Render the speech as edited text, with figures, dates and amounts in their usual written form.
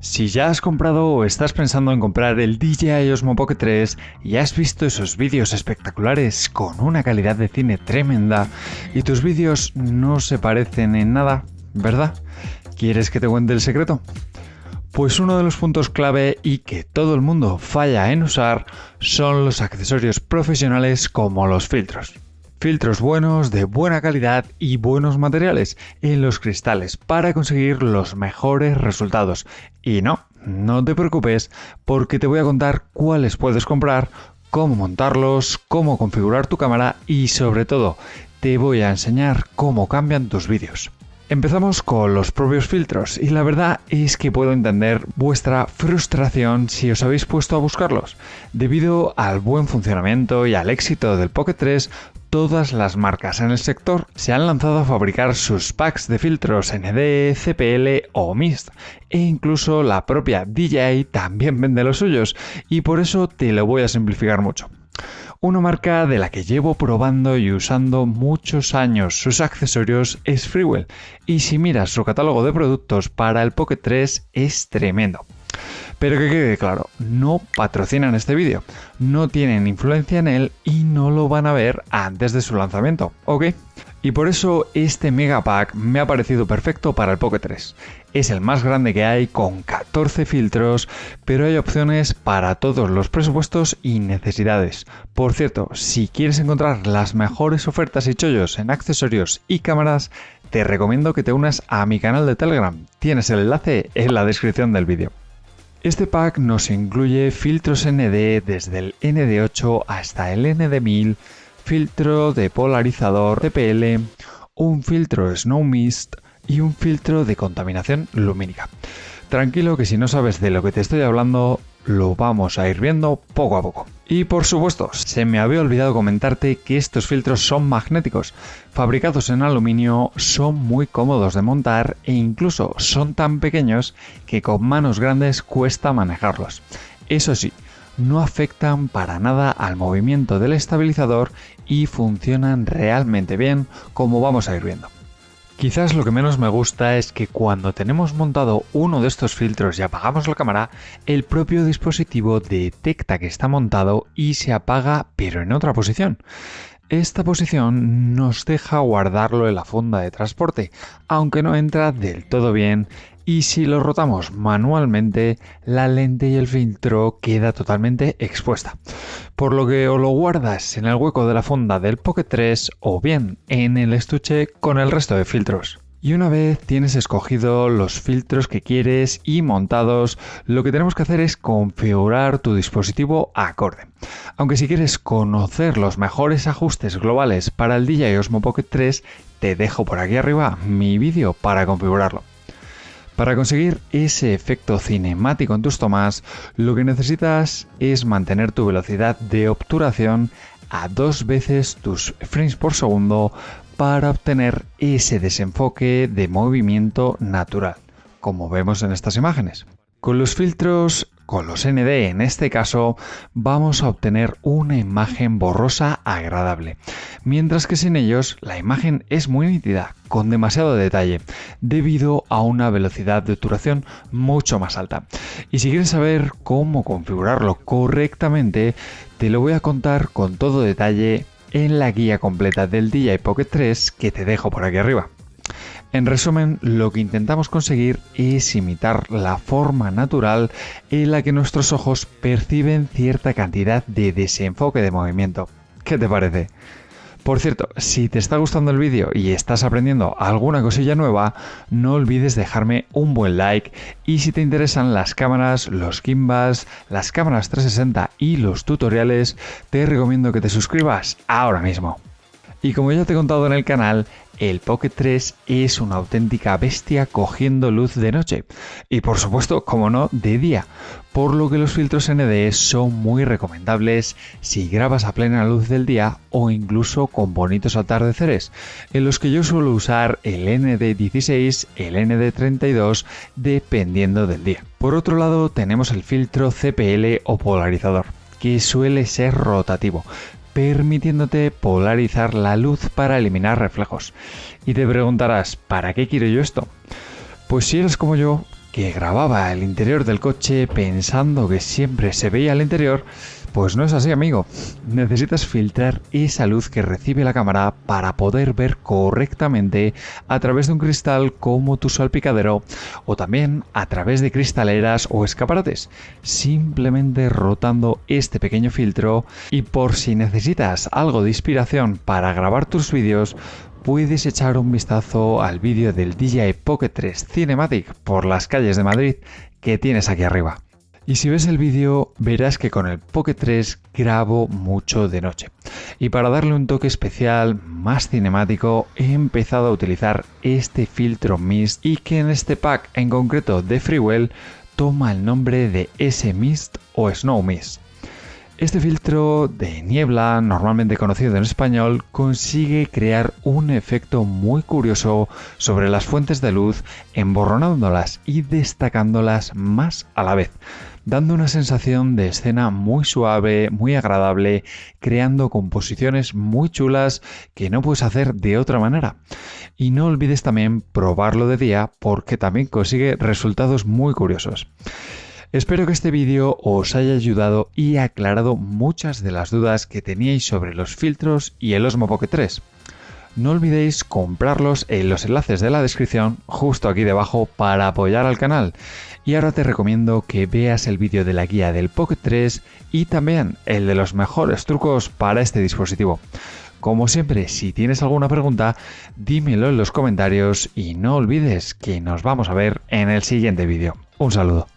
Si ya has comprado o estás pensando en comprar el DJI Osmo Pocket 3 y has visto esos vídeos espectaculares con una calidad de cine tremenda y tus vídeos no se parecen en nada, ¿verdad? ¿Quieres que te cuente el secreto? Pues uno de los puntos clave y que todo el mundo falla en usar son los accesorios profesionales como los filtros. Filtros buenos, de buena calidad y buenos materiales en los cristales para conseguir los mejores resultados. Y no te preocupes porque te voy a contar cuáles puedes comprar, cómo montarlos, cómo configurar tu cámara y sobre todo te voy a enseñar cómo cambian tus vídeos. Empezamos con los propios filtros y la verdad es que puedo entender vuestra frustración si os habéis puesto a buscarlos. Debido al buen funcionamiento y al éxito del Pocket 3, todas las marcas en el sector se han lanzado a fabricar sus packs de filtros ND, CPL o Mist e incluso la propia DJI también vende los suyos y por eso te lo voy a simplificar mucho. Una marca de la que llevo probando y usando muchos años sus accesorios es Freewell y si miras su catálogo de productos para el Pocket 3 es tremendo. Pero que quede claro, no patrocinan este vídeo, no tienen influencia en él y no lo van a ver antes de su lanzamiento, ¿ok? Y por eso este Mega Pack me ha parecido perfecto para el Pocket 3. Es el más grande que hay con 14 filtros, pero hay opciones para todos los presupuestos y necesidades. Por cierto, si quieres encontrar las mejores ofertas y chollos en accesorios y cámaras, te recomiendo que te unas a mi canal de Telegram. Tienes el enlace en la descripción del vídeo. Este pack nos incluye filtros ND desde el ND8 hasta el ND1000, filtro de polarizador CPL, un filtro Snow Mist y un filtro de contaminación lumínica. Tranquilo que si no sabes de lo que te estoy hablando, lo vamos a ir viendo poco a poco. Y por supuesto, se me había olvidado comentarte que estos filtros son magnéticos, fabricados en aluminio, son muy cómodos de montar e incluso son tan pequeños que con manos grandes cuesta manejarlos. Eso sí, no afectan para nada al movimiento del estabilizador y funcionan realmente bien, como vamos a ir viendo. Quizás lo que menos me gusta es que cuando tenemos montado uno de estos filtros y apagamos la cámara, el propio dispositivo detecta que está montado y se apaga pero en otra posición. Esta posición nos deja guardarlo en la funda de transporte, aunque no entra del todo bien y si lo rotamos manualmente, la lente y el filtro queda totalmente expuesta. Por lo que o lo guardas en el hueco de la funda del Pocket 3 o bien en el estuche con el resto de filtros. Y una vez tienes escogido los filtros que quieres y montados, lo que tenemos que hacer es configurar tu dispositivo acorde. Aunque si quieres conocer los mejores ajustes globales para el DJI Osmo Pocket 3, te dejo por aquí arriba mi vídeo para configurarlo. Para conseguir ese efecto cinemático en tus tomas, lo que necesitas es mantener tu velocidad de obturación a 2 veces tus frames por segundo para obtener ese desenfoque de movimiento natural, como vemos en estas imágenes. Con los filtros, con los ND en este caso, vamos a obtener una imagen borrosa agradable, mientras que sin ellos la imagen es muy nítida, con demasiado detalle, debido a una velocidad de obturación mucho más alta. Y si quieres saber cómo configurarlo correctamente, te lo voy a contar con todo detalle en la guía completa del DJI Pocket 3 que te dejo por aquí arriba. En resumen, lo que intentamos conseguir es imitar la forma natural en la que nuestros ojos perciben cierta cantidad de desenfoque de movimiento. ¿Qué te parece? Por cierto, si te está gustando el vídeo y estás aprendiendo alguna cosilla nueva, no olvides dejarme un buen like y si te interesan las cámaras, los gimbals, las cámaras 360 y los tutoriales, te recomiendo que te suscribas ahora mismo. Y como ya te he contado en el canal, el Pocket 3 es una auténtica bestia cogiendo luz de noche y por supuesto, como no, de día, por lo que los filtros ND son muy recomendables si grabas a plena luz del día o incluso con bonitos atardeceres, en los que yo suelo usar el ND16, el ND32, dependiendo del día. Por otro lado, tenemos el filtro CPL o polarizador, que suele ser rotativo, permitiéndote polarizar la luz para eliminar reflejos. Y te preguntarás, ¿para qué quiero yo esto? Pues si eres como yo, que grababa el interior del coche pensando que siempre se veía el interior, pues no es así, amigo. Necesitas filtrar esa luz que recibe la cámara para poder ver correctamente a través de un cristal como tu salpicadero o también a través de cristaleras o escaparates, simplemente rotando este pequeño filtro. Y por si necesitas algo de inspiración para grabar tus vídeos, puedes echar un vistazo al vídeo del DJI Pocket 3 Cinematic por las calles de Madrid que tienes aquí arriba. Y si ves el vídeo verás que con el Pocket 3 grabo mucho de noche. Y para darle un toque especial, más cinemático, he empezado a utilizar este filtro Mist y que en este pack en concreto de Freewell toma el nombre de S-Mist o Snow Mist. Este filtro de niebla, normalmente conocido en español, consigue crear un efecto muy curioso sobre las fuentes de luz, emborronándolas y destacándolas más a la vez, dando una sensación de escena muy suave, muy agradable, creando composiciones muy chulas que no puedes hacer de otra manera. Y no olvides también probarlo de día porque también consigue resultados muy curiosos. Espero que este vídeo os haya ayudado y aclarado muchas de las dudas que teníais sobre los filtros y el Osmo Pocket 3. No olvidéis comprarlos en los enlaces de la descripción justo aquí debajo para apoyar al canal. Y ahora te recomiendo que veas el vídeo de la guía del Pocket 3 y también el de los mejores trucos para este dispositivo. Como siempre, si tienes alguna pregunta, dímelo en los comentarios y no olvides que nos vamos a ver en el siguiente vídeo. Un saludo.